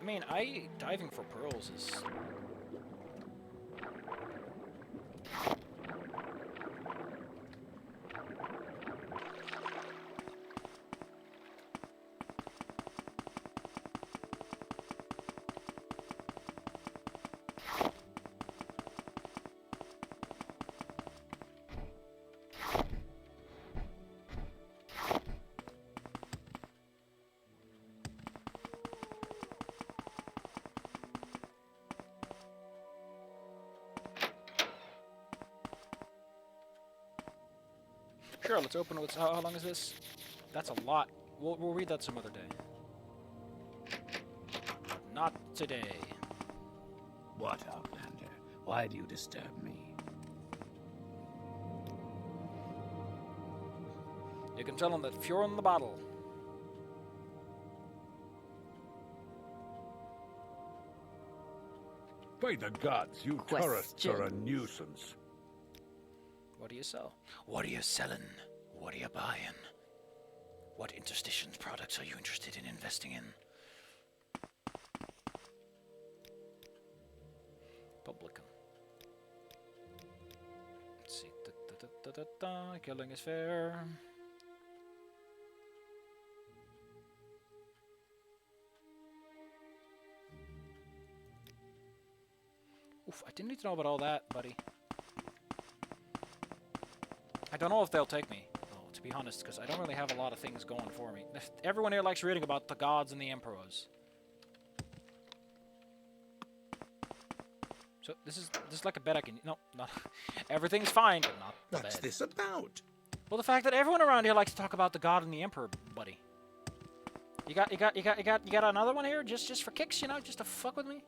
I mean, diving for pearls is... Sure, let's open it with... How long is this? That's a lot. We'll read that some other day. Not today. What, Outlander? Why do you disturb me? You can tell him that if you're in the bottle... By the gods, you tourists are a nuisance. What do you sell? What are you selling? What are you buying? What interstitions products are you interested in investing in? Publican. Let's see. Killing is fair. Oof, I didn't need to know about all that, buddy. I don't know if they'll take me, though, to be honest, because I don't really have a lot of things going for me. Everyone here likes reading about the gods and the emperors. So this is like a bed I can... No, not... Everything's fine, but not the What's bed. this about? Well, the fact that everyone around here likes to talk about the god and the emperor, buddy. You got another one here, just for kicks, you know, just to fuck with me?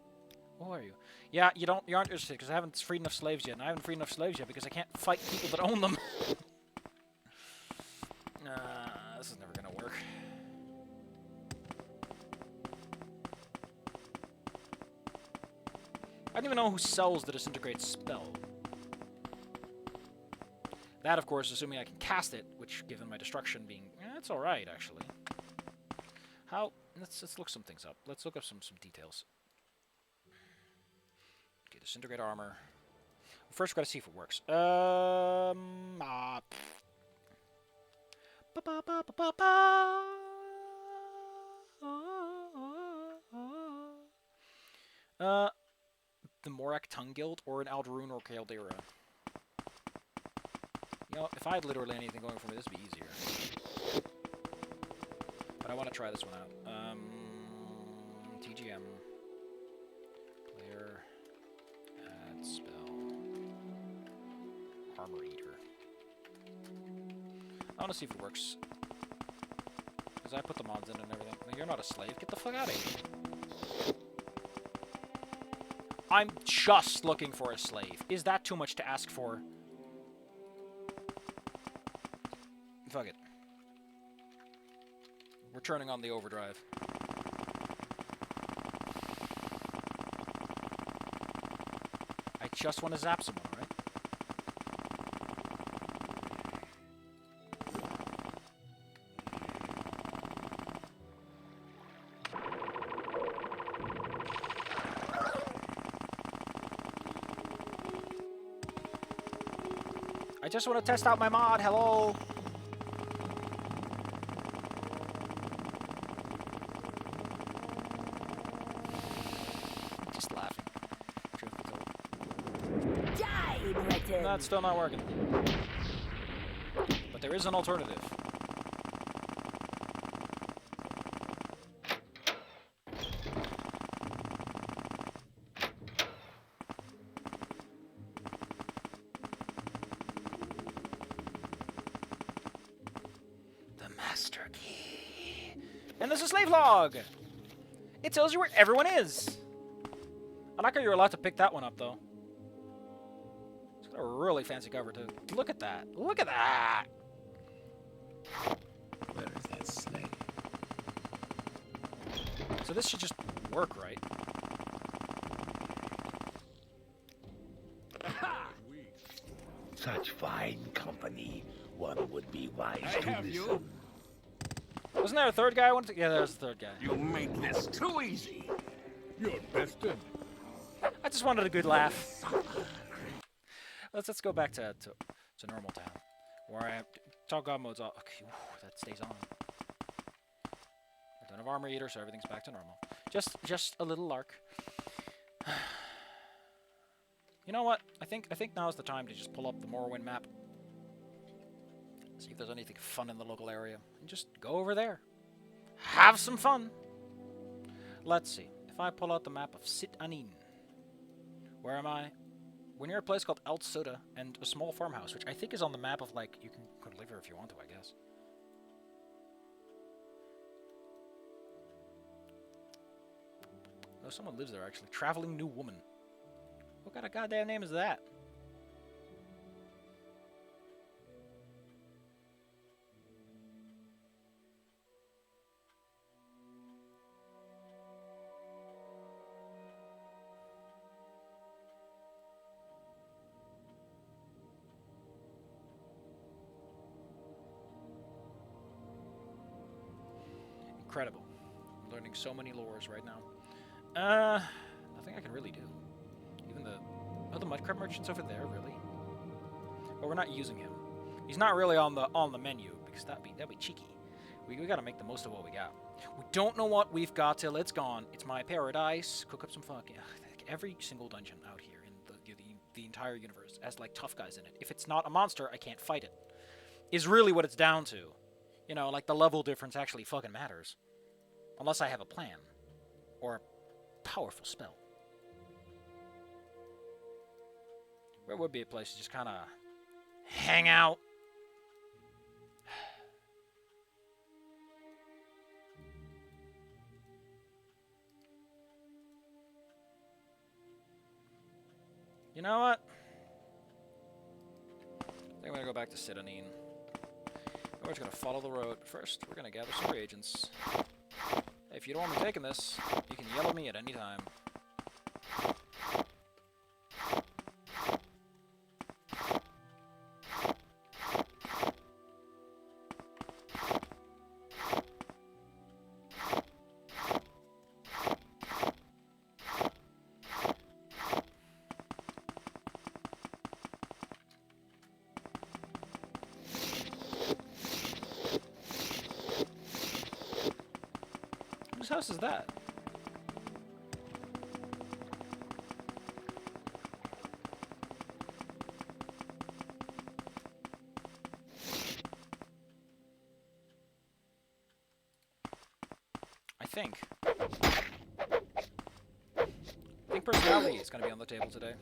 Who are you? Yeah, you aren't interested because I haven't freed enough slaves yet, and I haven't freed enough slaves yet because I can't fight people that own them. This is never gonna work. I don't even know who sells the disintegrate spell. That, of course, assuming I can cast it, which, given my destruction being, it's all right actually. How? Let's look some things up. Let's look up some details. Okay, disintegrate armor. First, we've got to see if it works. The Morak Tongue Guild or an Aldaroon or Caldera. You know, if I had literally anything going for me, this would be easier. But I want to try this one out. TGM. Player. Add spell. Armor Eater. I want to see if it works. Because I put the mods in and everything. You're not a slave. Get the fuck out of here. I'm just looking for a slave. Is that too much to ask for? Fuck it. We're turning on the overdrive. I just want to zap someone, right? I just want to test out my mod. Hello. Just laughing. Truth be told. Die, Britain! That's still not working. But there is an alternative. Master key. And there's a slave log! It tells you where everyone is! I like how you're allowed to pick that one up, though. It's got a really fancy cover, too. Look at that. Look at that! Where is that slave? So this should just work, right? Such fine company. One would be wise to listen. Wasn't there a third guy I wanted to... Yeah, there's the third guy. You make this too easy. You're bested. I just wanted a good laugh. Let's go back to normal town, where I talk god mode's all. Okay, that stays on. I don't have armor eater, so everything's back to normal. Just a little lark. You know what? I think now's the time to just pull up the Morrowind map. See if there's anything fun in the local area, and just go over there. Have some fun. Let's see. If I pull out the map of Sit Anin, where am I? We're near a place called El Soda and a small farmhouse, which I think is on the map of, like, you can live here if you want to, I guess. Oh, someone lives there, actually. Traveling New Woman. What kind of goddamn name is that? Incredible. I'm learning so many lores right now. Nothing I can really do. Even the mudcrab merchant's over there, really. But we're not using him. He's not really on the menu because that'd be cheeky. We gotta make the most of what we got. We don't know what we've got till it's gone. It's my paradise. Cook up some fucking. Every single dungeon out here in the entire universe has like tough guys in it. If it's not a monster, I can't fight it. Is really what it's down to. You know, like the level difference actually fucking matters. Unless I have a plan. Or a powerful spell. Where would be a place to just kind of hang out? You know what? I think I'm going to go back to Sidonin. We're just going to follow the road. But first, we're going to gather some reagents. Hey, if you don't want me taking this, you can yell at me at any time. Whose house is that? I think personality is going to be on the table today.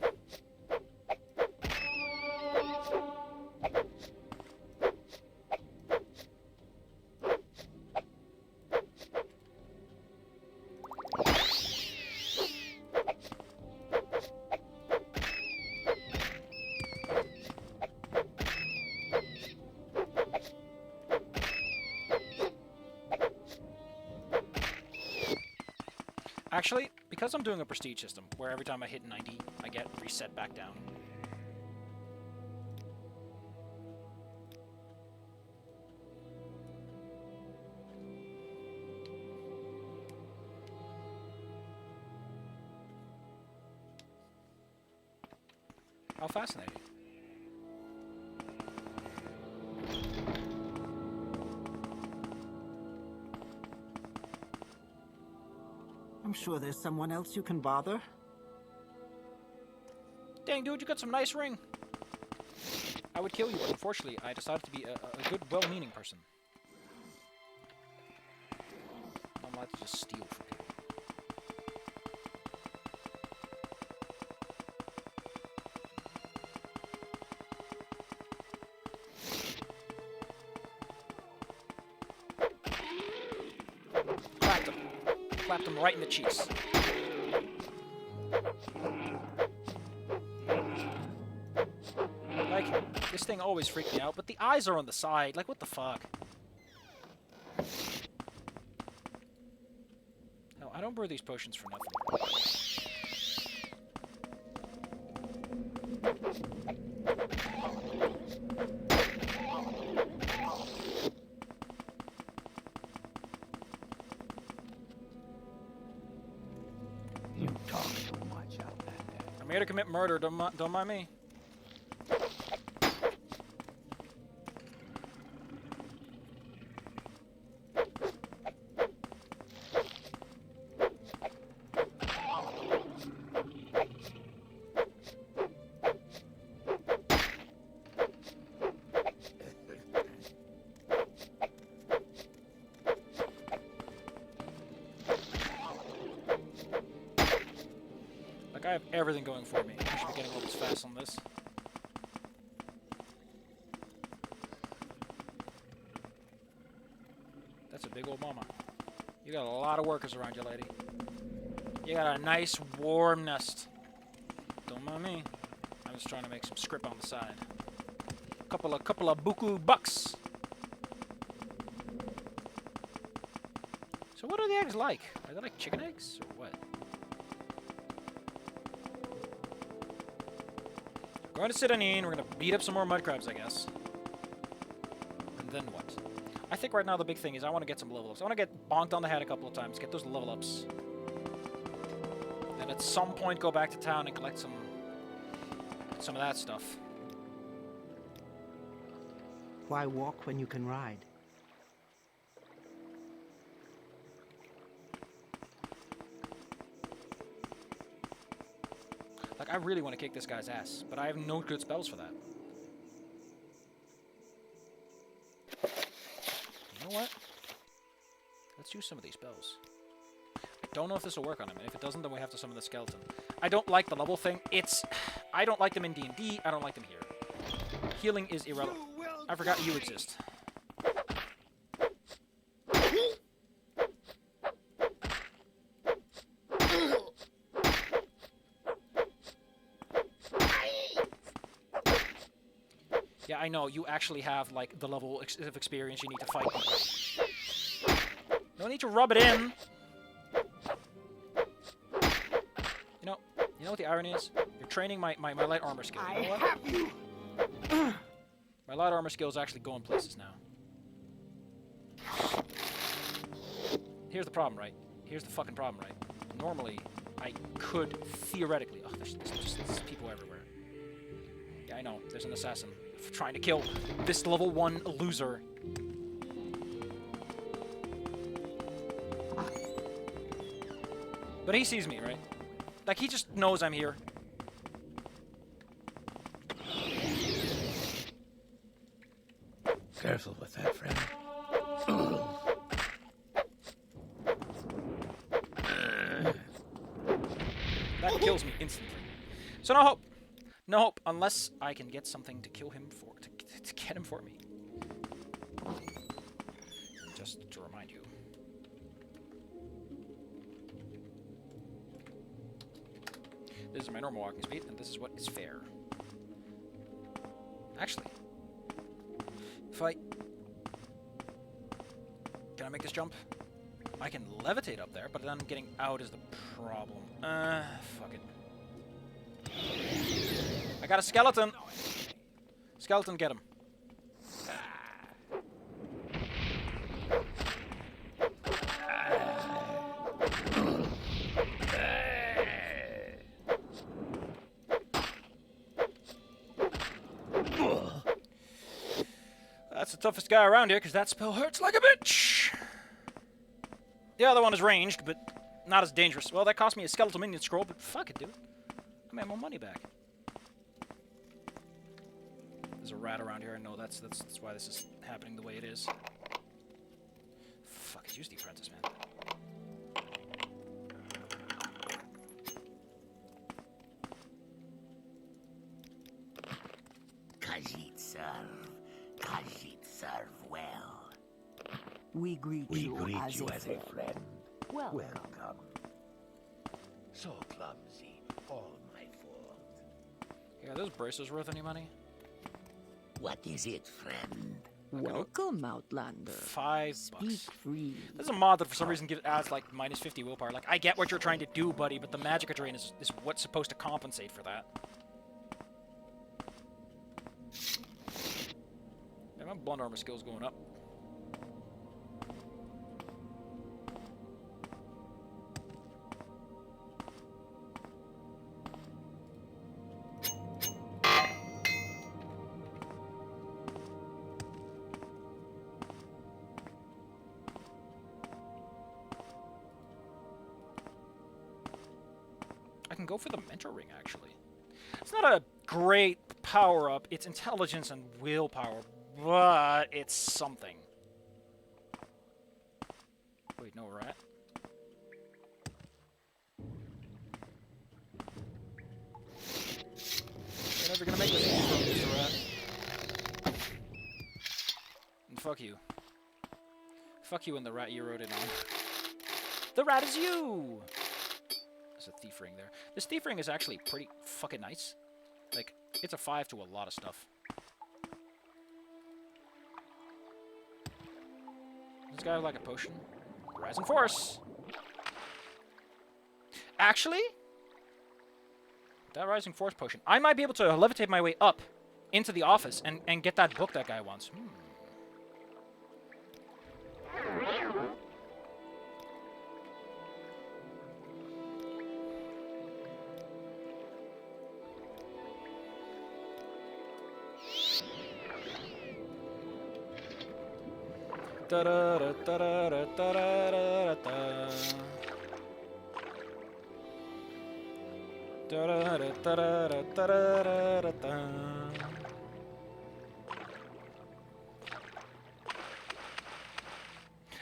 Actually, because I'm doing a prestige system, where every time I hit 90, I get reset back down. How fascinating. I'm sure there's someone else you can bother. Dang, dude, you got some nice ring. I would kill you, but unfortunately, I decided to be a good, well-meaning person. I'm allowed to just steal from people. Clapped him right in the cheeks. Like, this thing always freaked me out, but the eyes are on the side. Like, what the fuck? No, I don't brew these potions for nothing. here to commit murder. Don't mind me. I have everything going for me. I should be getting levels fast on this. That's a big old mama. You got a lot of workers around you, lady. You got a nice warm nest. Don't mind me. I'm just trying to make some script on the side. Couple of buku bucks. So what are the eggs like? Are they like chicken eggs or what? We're going to Citadine, we're going to beat up some more mud crabs, I guess. And then what? I think right now the big thing is I want to get some level ups. I want to get bonked on the head a couple of times, get those level ups. Then at some point go back to town and collect some of that stuff. Why walk when you can ride? Like, I really want to kick this guy's ass, but I have no good spells for that. You know what? Let's use some of these spells. I don't know if this will work on him, and if it doesn't, then we have to summon the skeleton. I don't like the level thing. I don't like them in D&D, I don't like them here. Healing is irrelevant. I forgot you exist. Yeah, I know, you actually have, like, the level of experience you need to fight. No need to rub it in! You know what the irony is? You're training my light armor skill. You know what? My light armor skill is actually going places now. Here's the problem, right? Here's the fucking problem, right? Normally, I could theoretically... Oh, there's people everywhere. Yeah, I know. There's an assassin trying to kill this level 1 loser. But he sees me, right? Like, he just knows I'm here. Careful with that, friend. That kills me instantly. So no hope. No hope, unless I can get something to kill him for, to get him for me. Just to remind you. This is my normal walking speed, and this is what is fair. Actually, if I... Can I make this jump? I can levitate up there, but then getting out is the problem. Fuck it. I got a skeleton! Skeleton, get him. That's the toughest guy around here, because that spell hurts like a bitch! The other one is ranged, but not as dangerous. Well, that cost me a skeletal minion scroll, but fuck it, dude. I made my money back. There's a rat around here. I know that's why this is happening the way it is. Fuck it, use the apprentice, man. Khajiit serve well. We greet We you greet as you a as a friend. Welcome. Welcome. So clumsy, all my fault. Yeah, are those braces worth any money? What is it, friend? Welcome, Outlander. $5. Speak free. There's a mod that for some reason adds like minus 50 willpower. Like, I get what you're trying to do, buddy, but the magic drain is what's supposed to compensate for that. Yeah, my blunt armor skill's going up. can go for the mentor ring, actually. It's not a great power-up. It's intelligence and willpower, but it's something. Wait, no, rat? You're never gonna make this easy for me, Mr. Rat. And fuck you. Fuck you and the rat you rode in on. The rat is you! There's a thief ring there. This thief ring is actually pretty fucking nice. Like, it's a 5 to a lot of stuff. Does this guy have like a potion? Rise and Force! Actually, that Rising Force potion, I might be able to levitate my way up into the office and get that book that guy wants.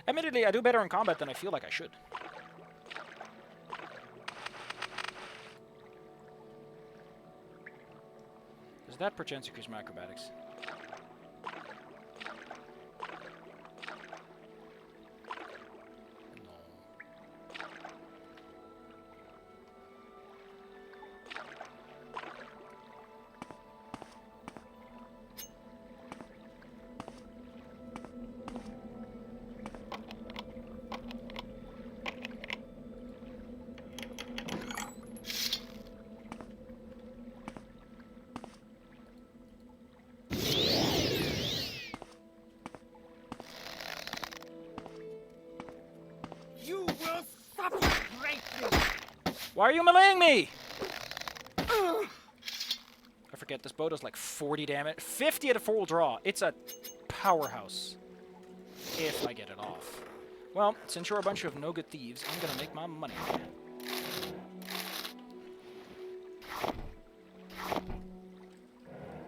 Admittedly, I do better in combat than I feel like I should. Does that perchance increase my acrobatics? Why are you meleeing me? I forget, this bow does like 40 damage. 50 at a full draw. It's a powerhouse. If I get it off. Well, since you're a bunch of no good thieves, I'm gonna make my money.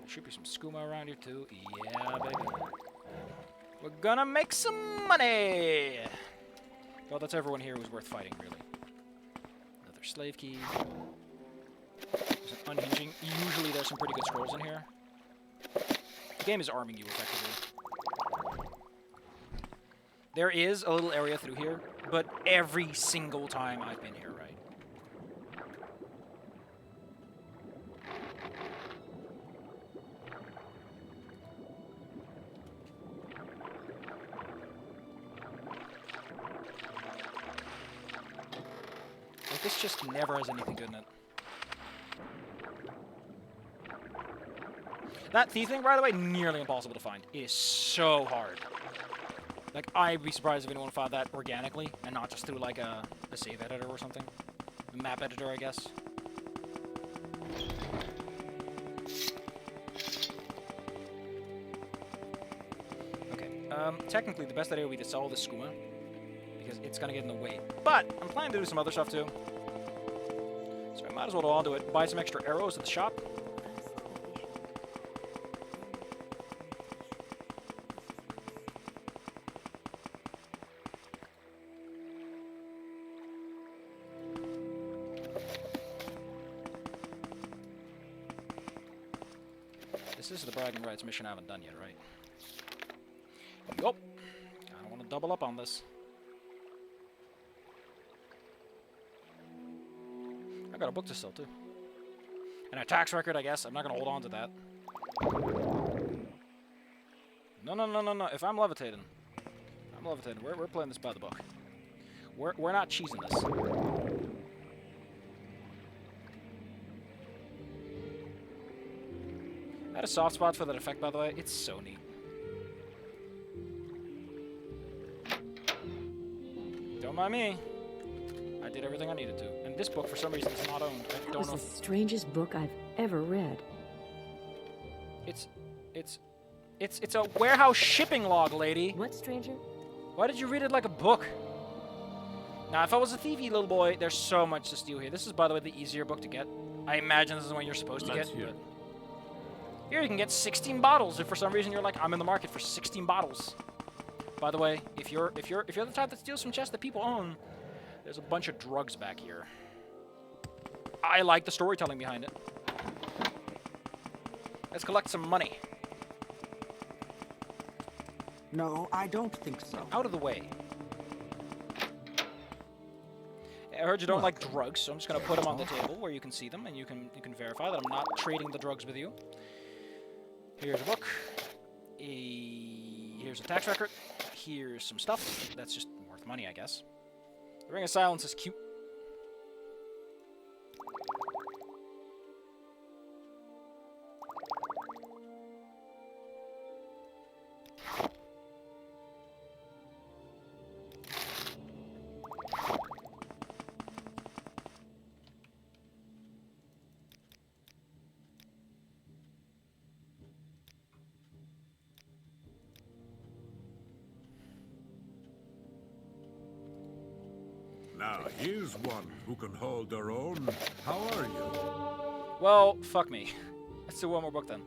Should be some skooma around here too. Yeah, baby. We're gonna make some money! Well, that's everyone here who's worth fighting, really. Another slave key. There's an unhinging. Usually there's some pretty good scrolls in here. The game is arming you, effectively. There is a little area through here, but every single time I've been here, right? Like, this just never has anything good in it. That thief thing, by the way, nearly impossible to find. It is so hard. Like, I'd be surprised if anyone found that organically, and not just through, like, a save editor or something. A map editor, I guess. Okay, technically, the best idea would be to sell this skooma, because it's gonna get in the way. But, I'm planning to do some other stuff, too. So I might as well go on to it. Buy some extra arrows at the shop. This is the bragging rights mission I haven't done yet, right? Yup. I don't want to double up on this. I got a book to sell, too. And a tax record, I guess. I'm not going to hold on to that. No. If I'm levitating, I'm levitating. We're playing this by the book. We're not cheesing this. I had a soft spot for that effect, by the way. It's so neat. Don't mind me. I did everything I needed to. And this book, for some reason, is not owned. I don't know. That was the strangest book I've ever read. It's a warehouse shipping log, lady. What, stranger? Why did you read it like a book? Now, if I was a thievy little boy, there's so much to steal here. This is, by the way, the easier book to get. I imagine this is what you're supposed to Let's get. hear. But here you can get 16 bottles if for some reason you're like, I'm in the market for 16 bottles. By the way, if you're the type that steals from chests that people own, there's a bunch of drugs back here. I like the storytelling behind it. Let's collect some money. No, I don't think so. Out of the way. I heard you don't like drugs, so I'm just gonna put them on the table where you can see them and you can verify that I'm not trading the drugs with you. Here's a book. Here's a tax record. Here's some stuff. That's just worth money, I guess. The Ring of Silence is cute. Now, here's one who can hold their own. How are you? Well, fuck me. Let's do one more book then.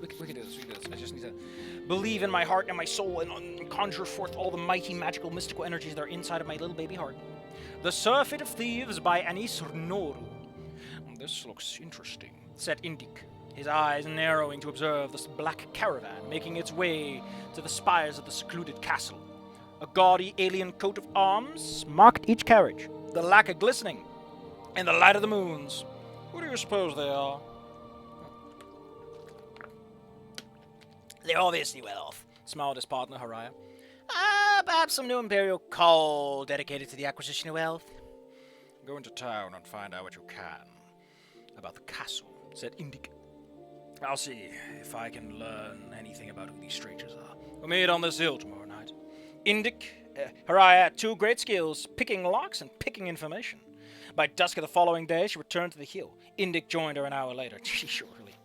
We can do this. We can do this. I just need to believe in my heart and my soul and conjure forth all the mighty, magical, mystical energies that are inside of my little baby heart. The Surfeit of Thieves by Anis Noru. This looks interesting, said Indik, his eyes narrowing to observe this black caravan making its way to the spires of the secluded castle. A gaudy alien coat of arms marked each carriage, the lacquer glistening in the light of the moons. Who do you suppose they are? They're obviously well off, smiled his partner, Haraya. Perhaps some new imperial call dedicated to the acquisition of wealth. Go into town and find out what you can about the castle, said Indik. I'll see if I can learn anything about who these strangers are. We'll meet on this hill tomorrow night. Indik, Haraya had two great skills, picking locks and picking information. By dusk of the following day, she returned to the hill. Indik joined her an hour later. Surely.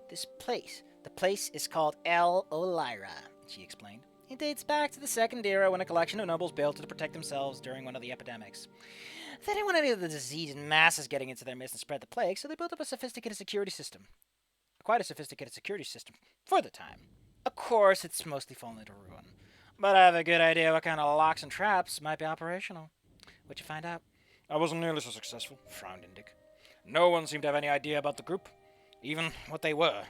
The place is called El Olira, she explained. It dates back to the Second Era when a collection of nobles built it to protect themselves during one of the epidemics. They didn't want any of the disease and masses getting into their midst and spread the plague, so they built up a sophisticated security system. Quite a sophisticated security system for the time. Of course, it's mostly fallen into ruin. But I have a good idea what kind of locks and traps might be operational. What'd you find out? I wasn't nearly so successful, frowned Indik. No one seemed to have any idea about the group, even what they were.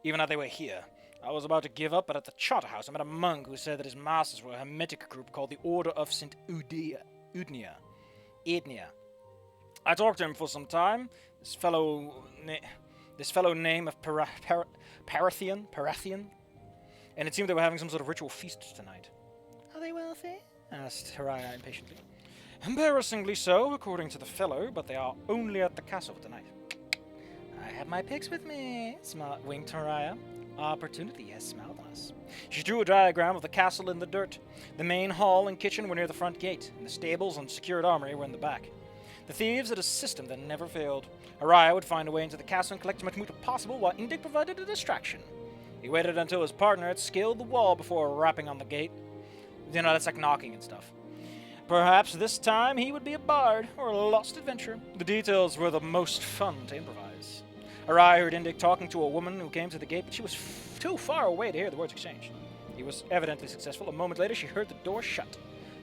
Even how they were here. I was about to give up, but at the charter house I met a monk who said that his masters were a hermetic group called the Order of St. Udnia. I talked to him for some time. This fellow name of Parathian, and it seemed they were having some sort of ritual feast tonight. Are they wealthy? Asked Haraya impatiently. Embarrassingly so, according to the fellow, but they are only at the castle tonight. I have my picks with me, winked Haraya. Opportunity has smiled on us. She drew a diagram of the castle in the dirt. The main hall and kitchen were near the front gate, and the stables and secured armory were in the back. The thieves had a system that never failed. Haraya would find a way into the castle and collect as much loot as possible, while Indik provided a distraction. He waited until his partner had scaled the wall before rapping on the gate. You know, that's like knocking and stuff. Perhaps this time he would be a bard or a lost adventurer. The details were the most fun to improvise. Haraya heard Indik talking to a woman who came to the gate, but she was too far away to hear the words exchanged. He was evidently successful. A moment later, she heard the door shut.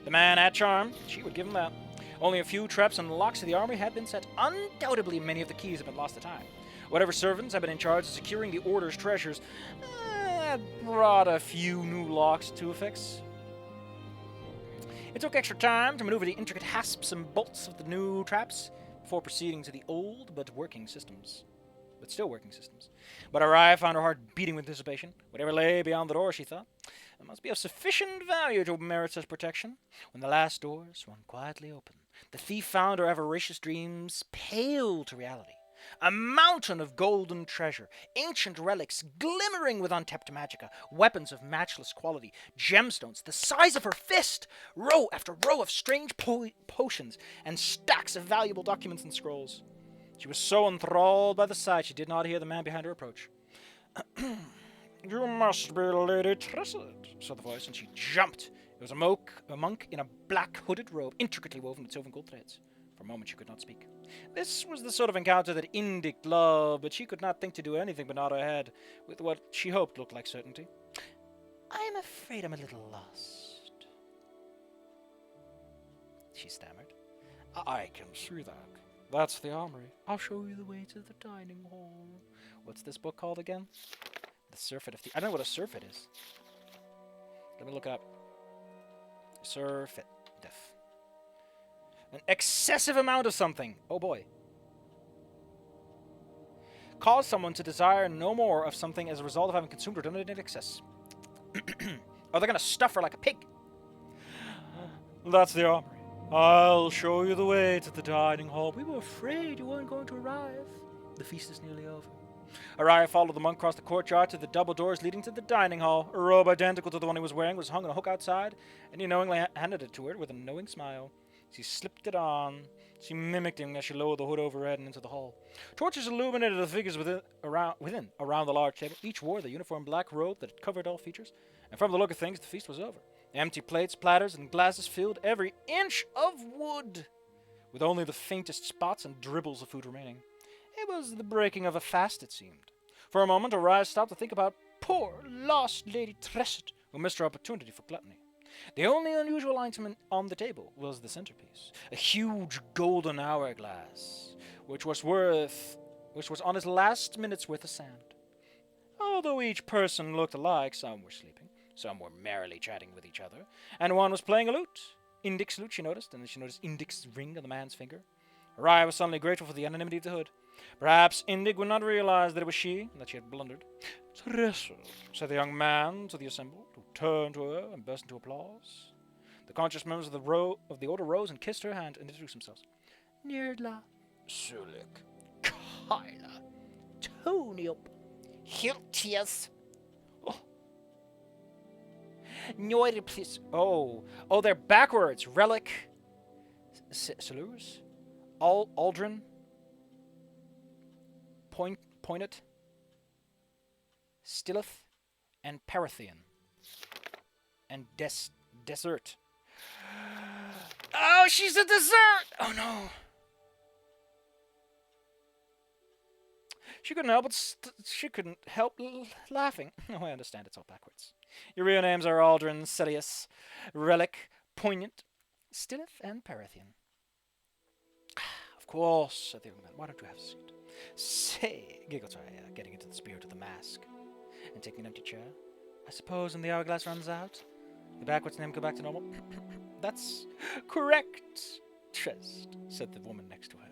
The man had charm. She would give him that. Only a few traps and locks to the armory had been set. Undoubtedly, many of the keys had been lost to time. Whatever servants had been in charge of securing the Order's treasures had brought a few new locks to a fix. It took extra time to maneuver the intricate hasps and bolts of the new traps before proceeding to the old but still working systems. But Haraya found her heart beating with anticipation. Whatever lay beyond the door, she thought, it must be of sufficient value to merit such protection. When the last door swung quietly open, the thief found her avaricious dreams pale to reality. A mountain of golden treasure, ancient relics glimmering with untapped magicka, weapons of matchless quality, gemstones the size of her fist, row after row of strange potions, and stacks of valuable documents and scrolls. She was so enthralled by the sight she did not hear the man behind her approach. You must be Lady Trisset, said the voice, and she jumped. It was a monk in a black hooded robe, intricately woven with silver and gold threads. For a moment she could not speak. This was the sort of encounter that Indic loved, but she could not think to do anything but nod her head, with what she hoped looked like certainty. I am afraid I'm a little lost, she stammered. I can see that. That's the armory. I'll show you the way to the dining hall. What's this book called again? The Surfeit of I don't know what a surfeit is. Let me look it up. Surfeit. An excessive amount of something. Oh boy. Cause someone to desire no more of something as a result of having consumed or done it in excess. Oh, they're gonna stuff her like a pig. That's the armory. I'll show you the way to the dining hall. We were afraid you weren't going to arrive. The feast is nearly over. Araya followed the monk across the courtyard to the double doors leading to the dining hall. A robe identical to the one he was wearing was hung on a hook outside, and he knowingly handed it to her with a knowing smile. She slipped it on. She mimicked him as she lowered the hood over her head and into the hall. Torches illuminated the figures around the large table. Each wore the uniform black robe that covered all features, and from the look of things, the feast was over. Empty plates, platters, and glasses filled every inch of wood, with only the faintest spots and dribbles of food remaining. It was the breaking of a fast, it seemed. For a moment, Araya stopped to think about poor, lost Lady Trisset, who missed her opportunity for gluttony. The only unusual item on the table was the centerpiece, a huge golden hourglass, which was on its last minute's worth of sand. Although each person looked alike, some were sleeping, some were merrily chatting with each other, and one was playing a lute. Indic's lute, she noticed, and then she noticed Indic's ring on the man's finger. Araya was suddenly grateful for the anonymity of the hood. Perhaps Indic would not realize that it was she, and that she had blundered. Trisset, said the young man to the assembled, who turned to her and burst into applause. The conscious members of the order rose and kissed her hand and introduced themselves. Nirdla, Sulik, Kyla, Tonyup, Hiltius. Noru, please. Oh, they're backwards. Relic, Salurs, Aldrin, Pointed, Stilleth, and Parathian. And Desert. Oh, she's a dessert! Oh no. She couldn't help laughing. Oh, I understand, it's all backwards. Your real names are Aldrin, Celius, Relic, Poignant, Stilleth, and Parathian. Of course, said the young man. Why don't you have a seat? Say, giggled Raya, getting into the spirit of the mask, and taking an empty chair. I suppose when the hourglass runs out, the backwards name go back to normal? That's correct, Trist, said the woman next to her.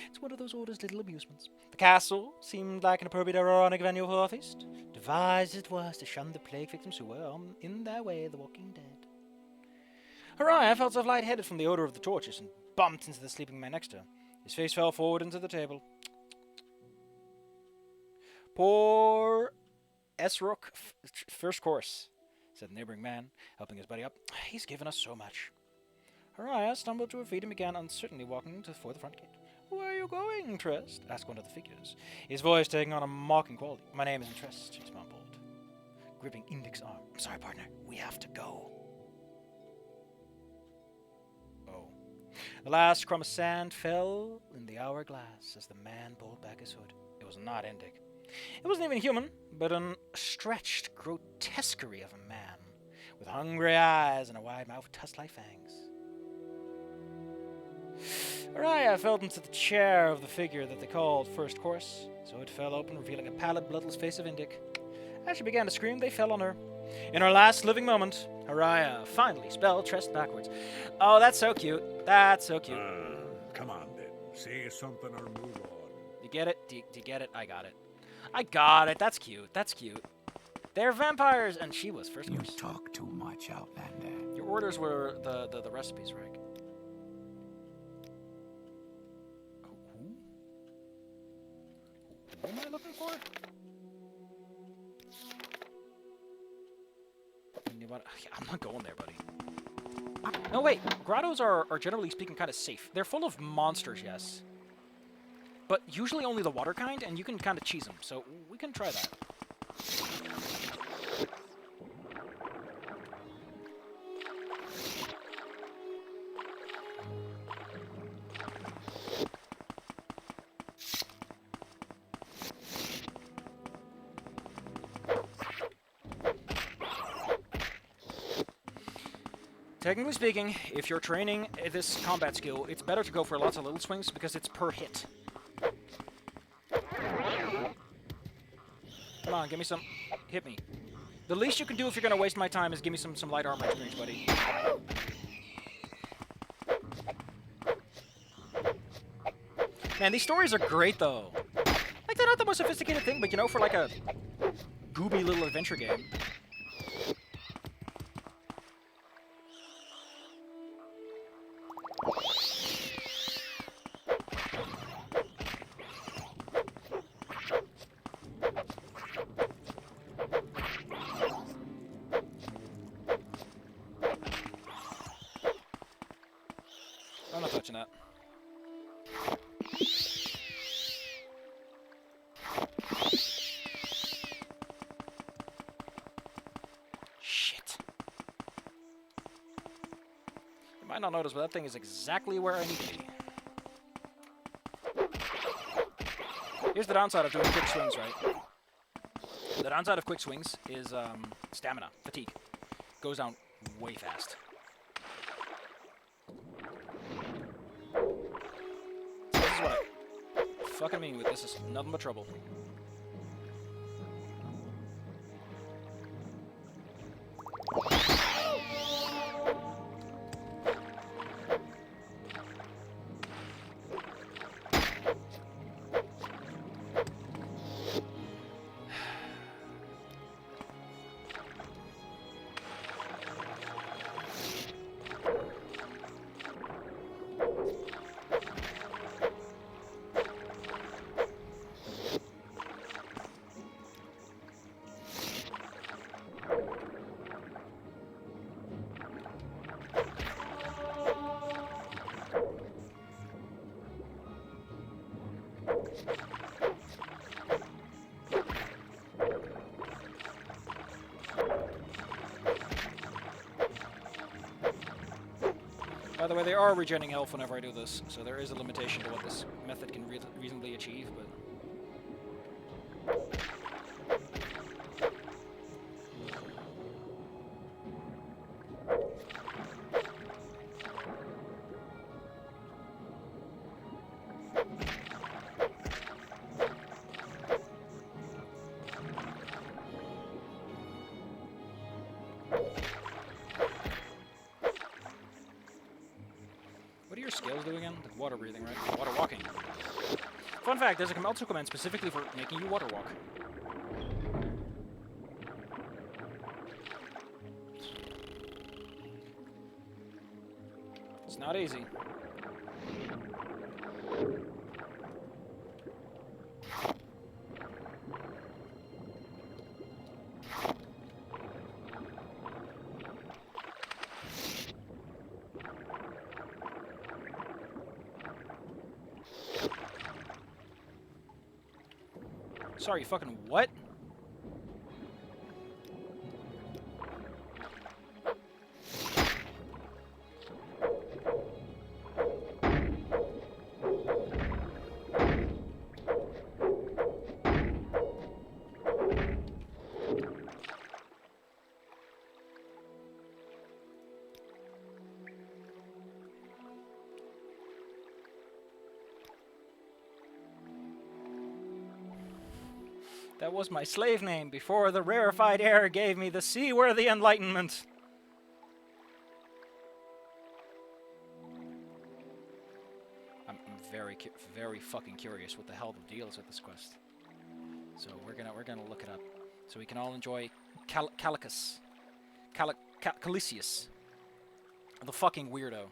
It's one of those order's little amusements. The castle seemed like an appropriate ironic venue for a feast. Devised it was to shun the plague victims who were, in their way, the walking dead. Araya felt so light-headed from the odor of the torches and bumped into the sleeping man next to her. His face fell forward into the table. Poor Esrook, first course, said the neighboring man, helping his buddy up. He's given us so much. Araya stumbled to her feet and began uncertainly walking for the front gate. Where are you going, Trist? Asked one of the figures, his voice taking on a mocking quality. My name isn't Trist, she mumbled, gripping Indic's arm. I'm sorry, partner. We have to go. Oh. The last crumb of sand fell in the hourglass as the man pulled back his hood. It was not Indic. It wasn't even human, but a stretched grotesquerie of a man, with hungry eyes and a wide mouth with tusk-like fangs. Araya fell into the chair of the figure that they called First Course, so it fell open, revealing a pallid, bloodless face of Indic. As she began to scream, they fell on her. In her last living moment, Araya finally spelled Trist backwards. Oh, that's so cute. That's so cute. Come on, then. Say something or move on. You get it? Do you get it? I got it. I got it. That's cute. That's cute. They're vampires, and she was First Course. You talk too much, Outlander. Your orders were the recipes, right? Who am I looking for? I'm not going there, buddy. No, wait. Grottos are generally speaking kind of safe. They're full of monsters, yes. But usually only the water kind, and you can kind of cheese them. So we can try that. Technically speaking, if you're training this combat skill, it's better to go for lots of little swings because it's per hit. Come on, give me some... Hit me. The least you can do if you're going to waste my time is give me some light armor experience, buddy. Man, these stories are great, though. Like, they're not the most sophisticated thing, but, you know, for, like, a gooby little adventure game. I'm not touching that. Shit. You might not notice, but that thing is exactly where I need to be. Here's the downside of doing quick swings, right? The downside of quick swings is stamina, fatigue. Goes down way fast. This is what I fucking mean with this is nothing but trouble. By the way, they are regenerating health whenever I do this, so there is a limitation to what this method can reasonably achieve, but... What are your skills doing again? Like water breathing, right? Water walking. Fun fact, there's a also command specifically for making you water walk. It's not easy. Sorry, fucking what? That was my slave name before the rarefied air gave me the seaworthy enlightenment. I'm very fucking curious what the hell the deal is with this quest. So we're gonna look it up, so we can all enjoy Calicius, the fucking weirdo.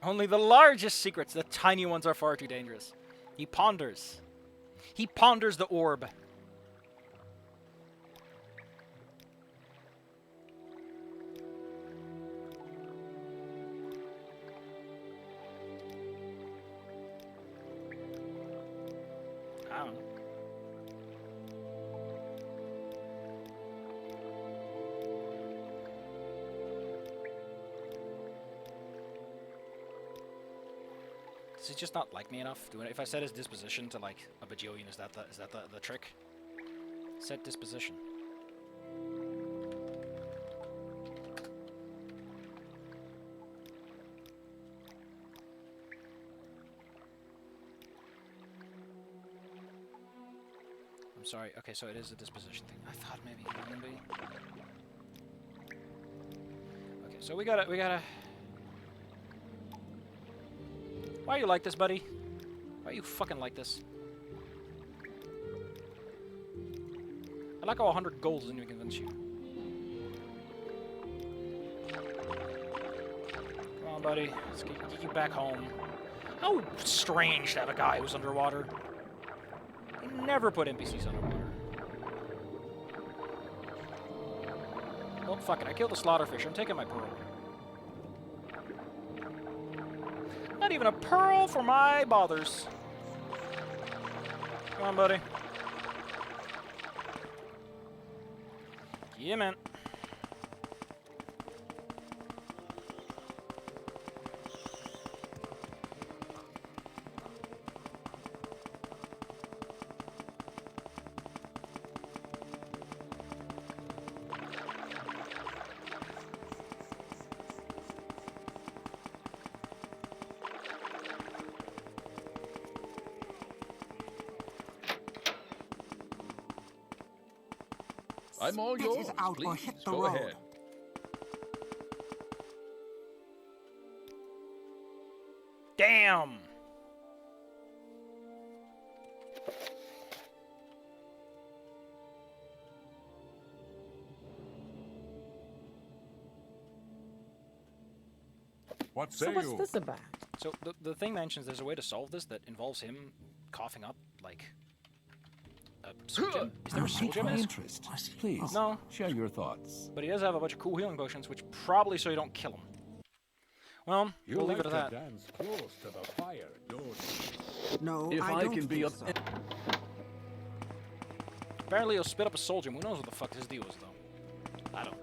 Only the largest secrets, the tiny ones, are far too dangerous. He ponders. He ponders the orb. I don't know. Does he just not like me enough? If I set his disposition to like a bajillion, is that the trick? Set disposition. I'm sorry. Okay, so it is a disposition thing. I thought maybe it wouldn't be. Okay, so we gotta. Why are you like this, buddy? Why are you fucking like this? I like how 100 gold isn't even convince you. Come on, buddy. Let's get you back home. How strange to have a guy who's underwater. They never put NPCs underwater. Well, fuck it. I killed a slaughterfish. I'm taking my pearl. Not even a pearl for my bothers. Come on, buddy. Yeah, man. I'm all Spit yours. it out or Please, hit the go road. ahead. Damn! What say So what's you? this about? So the thing mentions there's a way to solve this that involves him coughing up like a soul gem. Is there a soul gem? in this? Interest. Please, No. share your thoughts. But he does have a bunch of cool healing potions, which probably so you don't kill him. Well, You we'll leave like it to at that. dance close to the fire, don't you? No, If I don't can be think of- so. Apparently he'll spit up a soul gem. Who knows what the fuck his deal is, though. I don't.